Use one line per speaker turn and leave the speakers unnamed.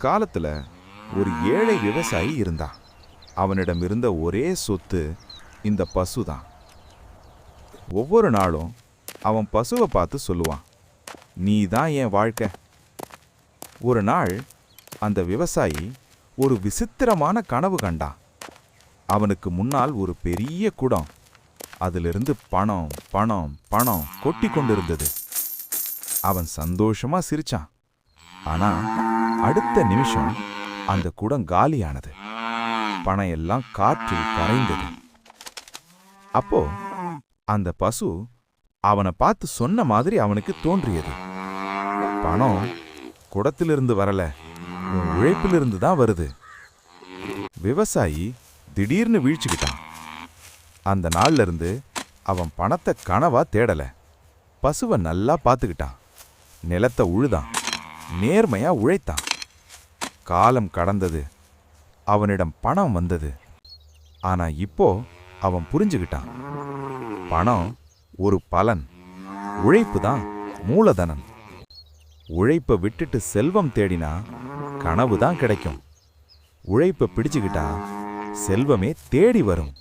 காலத்துல ஒரு ஏழை விவசாயி இருந்தான். அவனிடம் இருந்த ஒரே சொத்து இந்த பசுதான். ஒவ்வொரு நாளும் அவன் பசுவை பார்த்து சொல்லுவான், நீ தான் என் வாழ்க்கை. ஒரு நாள் அந்த விவசாயி ஒரு விசித்திரமான கனவு கண்டான். அவனுக்கு முன்னால் ஒரு பெரிய குடம், அதிலிருந்து பணம் பணம் பணம் கொட்டி கொண்டிருந்தது. அவன் சந்தோஷமா சிரிச்சான். ஆனா அடுத்த நிமிஷம் அந்த குடம் காலியானது. பணம் எல்லாம் காற்றில் கரைந்தது. அப்போ அந்த பசு அவனை பார்த்து சொன்ன மாதிரி அவனுக்கு தோன்றியது, பணம் குடத்திலிருந்து வரல, உன் உழைப்பிலிருந்து தான் வருது. விவசாயி திடீர்னு வீழ்ச்சிக்கிட்டான். அந்த நாள்ல இருந்து அவன் பணத்தை கனவா தேடல, பசுவை நல்லா பார்த்துக்கிட்டான், நிலத்தை உழுதான், நேர்மையா உழைத்தான். காலம் கடந்தது, அவனிடம் பணம் வந்தது. ஆனா இப்போ அவன் புரிஞ்சுக்கிட்டான், பணம் ஒரு பலன், உழைப்பு தான் மூலதனம். உழைப்பை விட்டுட்டு செல்வம் தேடினா கனவு தான் கிடைக்கும். உழைப்பை பிடிச்சுக்கிட்டா செல்வமே தேடி வரும்.